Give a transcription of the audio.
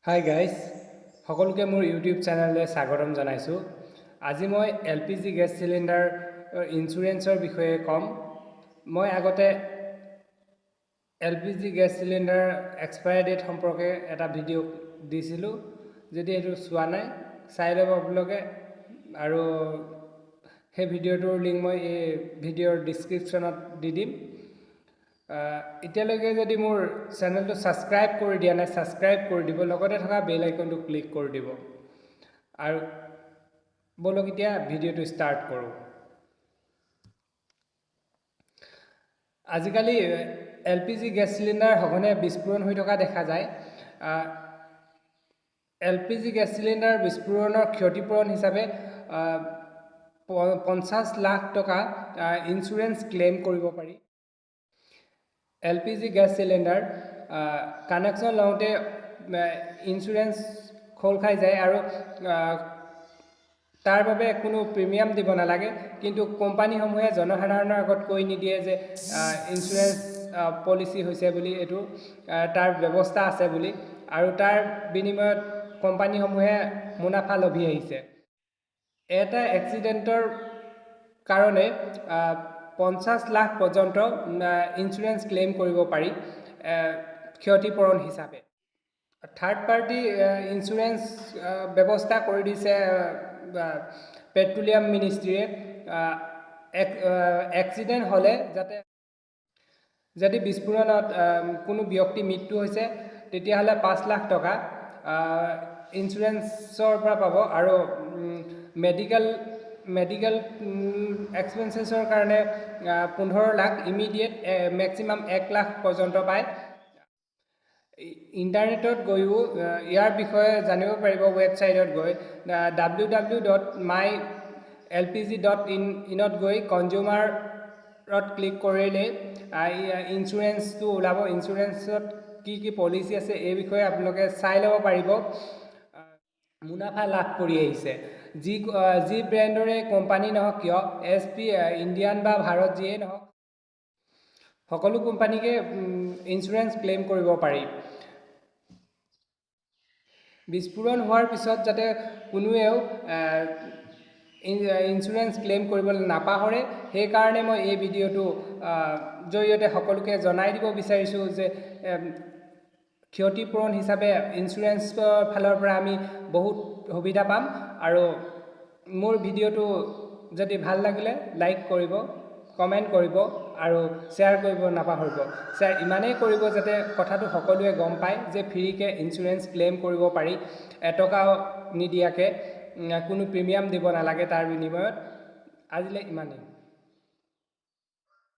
Hi guys, সকলোকে মোৰ YouTube চেনেললৈ স্বাগতম জনাইছোঁ। আজি মই LPG গেছ চিলিণ্ডাৰ ইঞ্চুৰেঞ্চৰ বিষয়ে ক'ম। মই আগতে LPG gas cylinder expire date সম্পৰ্কে এটা ভিডিঅ' দিছিলোঁ। যদি এইটো চোৱা নাই চাই ল'ব আপোনালোকে, আৰু সেই ভিডিঅ'টোৰ লিংক মই এই ভিডিঅ'ৰ ডিছক্ৰিপশ্যনত দি দিম। এতিয়ালৈকে যদি মোৰ চেনেলটো ছাবস্ক্ৰাইব কৰি দিয়া নাই, ছাবস্ক্ৰাইব কৰি দিব, লগতে থকা বেল আইকনটো ক্লিক কৰি দিব। আৰু বলক এতিয়া ভিডিঅ'টো ষ্টাৰ্ট কৰোঁ। আজিকালি LPG গেছ চিলিণ্ডাৰ সঘনে বিস্ফোৰণ হৈ থকা দেখা যায়। LPG গেছ চিলিণ্ডাৰ বিস্ফোৰণৰ ক্ষতিপূৰণ হিচাপে 50 লাখ টকা ইঞ্চুৰেঞ্চ ক্লেইম কৰিব পাৰি। LPG গেছ চিলিণ্ডাৰ কানেকশ্যন লওঁতে ইঞ্চুৰেঞ্চ খোল খাই যায় আৰু তাৰ বাবে কোনো প্ৰিমিয়াম দিব নালাগে, কিন্তু কোম্পানীসমূহে জনসাধাৰণৰ আগত কৈ নিদিয়ে যে ইঞ্চুৰেঞ্চ পলিচি হৈছে বুলি, এইটো তাৰ ব্যৱস্থা আছে বুলি, আৰু তাৰ বিনিময়ত কোম্পানীসমূহে মুনাফা লভি আহিছে। এটা এক্সিডেণ্টৰ কাৰণে 50 লাখ পৰ্যন্ত ইঞ্চুৰেঞ্চ ক্লেইম কৰিব পাৰি ক্ষতিপূৰণ হিচাপে। থাৰ্ড পাৰ্টি ইঞ্চুৰেঞ্চ ব্যৱস্থা কৰি দিছে পেট্ৰলিয়াম মিনিষ্ট্ৰীয়ে। এক্সিডেণ্ট হ'লে যদি বিস্ফোৰণত কোনো ব্যক্তি মৃত্যু হৈছে, তেতিয়াহ'লে 5 লাখ টকা ইঞ্চুৰেঞ্চৰ পৰা পাব, আৰু মেডিকেল এক্সপেঞ্চেছৰ কাৰণে 15 লাখ, ইমিডিয়েট মেক্সিমাম 1 লাখ পৰ্যন্ত পায়। ইণ্টাৰনেটত গৈও ইয়াৰ বিষয়ে জানিব পাৰিব। ৱেবছাইটত গৈ www.mylpg.in গৈ কনজিউমাৰত ক্লিক কৰিলে ইঞ্চুৰেঞ্চটো ওলাব। ইঞ্চুৰেঞ্চত কি কি পলিচি আছে এই বিষয়ে আপোনালোকে চাই ল'ব পাৰিব। মুনাফা লাভ কৰি আহিছে যি ব্ৰেণ্ডৰে কোম্পানী নহওক কিয়, SP, ইণ্ডিয়ান বা ভাৰত যিয়েই নহওক, সকলো কোম্পানীকে ইঞ্চুৰেঞ্চ ক্লেইম কৰিব পাৰি। বিস্ফোৰণ হোৱাৰ পিছত যাতে কোনোৱেও ইঞ্চুৰেঞ্চ ক্লেইম কৰিবলৈ নাপাহৰে, সেইকাৰণে মই এই ভিডিঅ'টো জৰিয়তে সকলোকে জনাই দিব বিচাৰিছোঁ যে ক্ষতিপূৰণ হিচাপে ইঞ্চুৰেঞ্চৰ ফালৰ পৰা আমি বহুত সুবিধা পাম। আৰু মোৰ ভিডিঅ'টো যদি ভাল লাগিলে লাইক কৰিব, কমেণ্ট কৰিব আৰু শ্বেয়াৰ কৰিব নাপাহৰিব। শ্বেয়াৰ ইমানেই কৰিব যাতে কথাটো সকলোৱে গম পায় যে ফ্ৰীকৈ ইঞ্চুৰেঞ্চ ক্লেইম কৰিব পাৰি, এটকাও নিদিয়াকৈ, কোনো প্ৰিমিয়াম দিব নালাগে তাৰ বিনিময়ত। আজিলৈ ইমানেই।